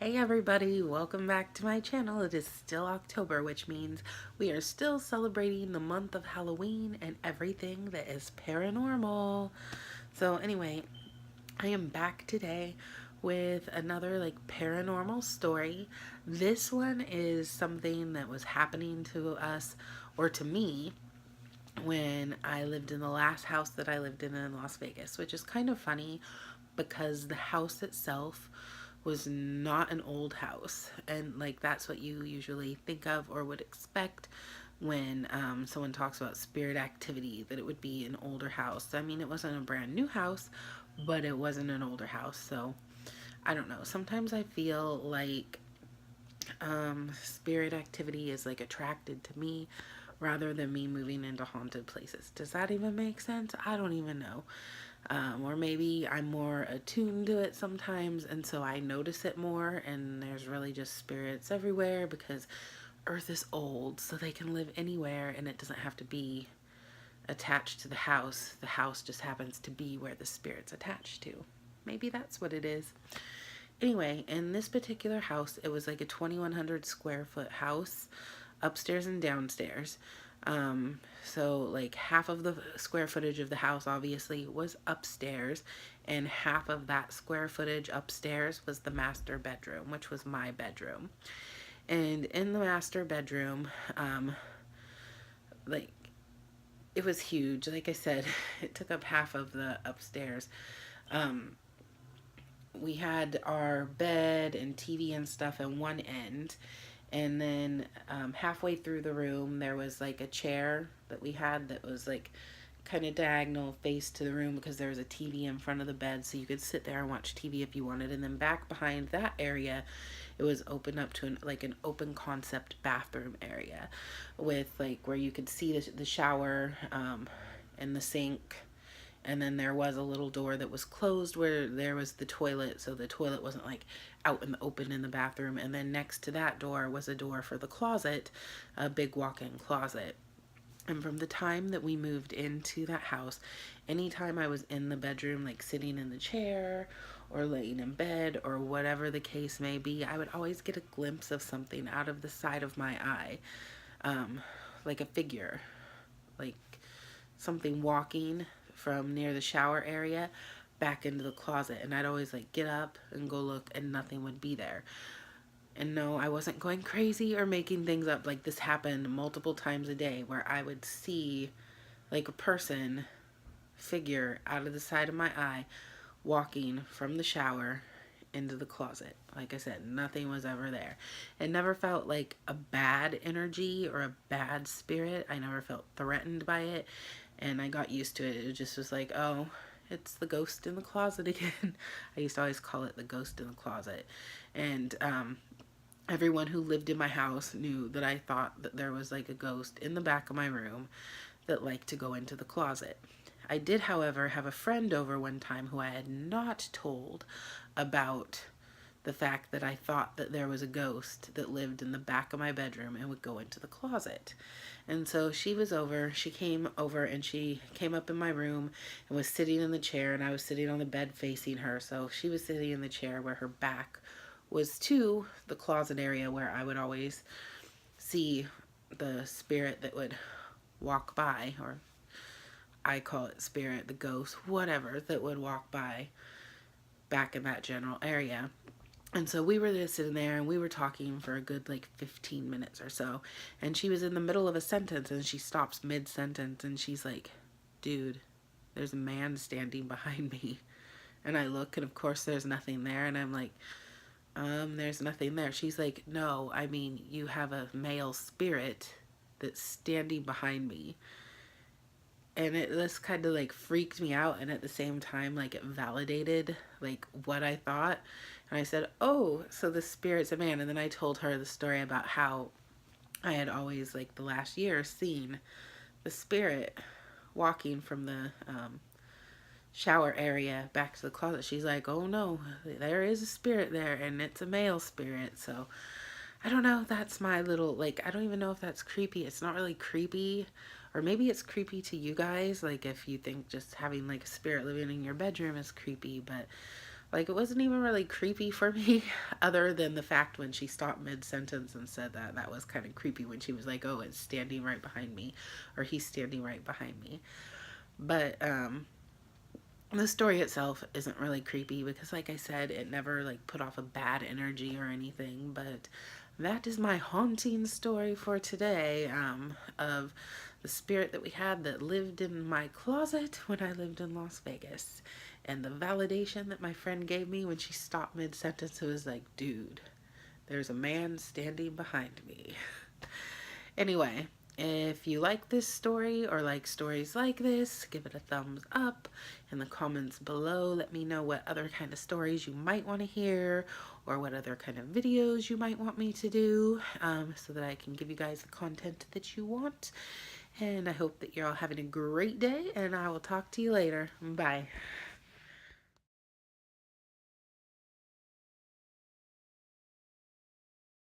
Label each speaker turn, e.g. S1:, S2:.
S1: Hey everybody, welcome back to my channel. It is still October, which means we are still celebrating the month of Halloween and everything that is paranormal. So anyway, I am back today with another paranormal story. This one is something that was happening to us or to me when I lived in the last house that I lived in Las Vegas, which is kind of funny because the house itself was not an old house. And that's what you usually think of or would expect when someone talks about spirit activity, that it would be an older house. I mean, it wasn't a brand new house, but it wasn't an older house. So I don't know. Sometimes I feel like spirit activity is attracted to me rather than me moving into haunted places. Does that even make sense? I don't even know. Or maybe I'm more attuned to it sometimes, and so I notice it more, and there's really just spirits everywhere because Earth is old, so they can live anywhere, and it doesn't have to be attached to the house. The house just happens to be where the spirit's attached to. Maybe that's what it is. Anyway, in this particular house, it was like a 2,100 square foot house, upstairs and downstairs. So half of the square footage of the house obviously was upstairs, and half of that square footage upstairs was the master bedroom, which was my bedroom. And in the master bedroom, like it was huge. Like I said, it took up half of the upstairs. Um, we had our bed and TV and stuff at one end, and then halfway through the room there was a chair that we had that was kind of diagonal face to the room because there was a TV in front of the bed, so you could sit there and watch TV if you wanted. And then back behind that area, it was open up to an open concept bathroom area with where you could see the shower and the sink. And then there was a little door that was closed where there was the toilet, so the toilet wasn't out in the open in the bathroom. And then next to that door was a door for the closet, a big walk-in closet. And from the time that we moved into that house, anytime I was in the bedroom, sitting in the chair or laying in bed or whatever the case may be, I would always get a glimpse of something out of the side of my eye, like a figure, like something walking from near the shower area back into the closet. And I'd always get up and go look, and nothing would be there. And no, I wasn't going crazy or making things up. This happened multiple times a day where I would see a person figure out of the side of my eye walking from the shower into the closet. Like I said, nothing was ever there. It never felt like a bad energy or a bad spirit. I never felt threatened by it, and I got used to it. It just was oh, it's the ghost in the closet again. I used to always call it the ghost in the closet. And everyone who lived in my house knew that I thought that there was a ghost in the back of my room that liked to go into the closet. I did, however, have a friend over one time who I had not told about the fact that I thought that there was a ghost that lived in the back of my bedroom and would go into the closet. And so she came over and she came up in my room and was sitting in the chair, and I was sitting on the bed facing her. So she was sitting in the chair where her back was to the closet area where I would always see the spirit that would walk by, or I call it spirit, the ghost, whatever, that would walk by back in that general area. And so we were just sitting there and we were talking for a good 15 minutes or so. And she was in the middle of a sentence and she stops mid-sentence and she's like, "Dude, there's a man standing behind me." And I look, and of course there's nothing there. And I'm like, there's nothing there. She's like, "No, I mean, you have a male spirit that's standing behind me." And it just kind of freaked me out, and at the same time it validated what I thought. And I said, "Oh, so the spirit's a man." And then I told her the story about how I had always the last year seen the spirit walking from the shower area back to the closet. She's like, "Oh no, there is a spirit there, and it's a male spirit." So I don't know, that's my little, I don't even know if that's creepy. It's not really creepy, or maybe it's creepy to you guys, if you think just having a spirit living in your bedroom is creepy, but Like, it wasn't even really creepy for me, other than the fact when she stopped mid-sentence and said that. That was kind of creepy when she was like, oh, it's standing right behind me, or he's standing right behind me. But the story itself isn't really creepy because, like I said, it never like put off a bad energy or anything. But that is my haunting story for today, of the spirit that we had that lived in my closet when I lived in Las Vegas, and the validation that my friend gave me when she stopped mid-sentence. It was like, dude, there's a man standing behind me. Anyway, if you like this story or like stories like this, give it a thumbs up in the comments below. Let me know what other kind of stories you might want to hear, or what other kind of videos you might want me to do, so that I can give you guys the content that you want. And I hope that you're all having a great day, and I will talk to you later. Bye.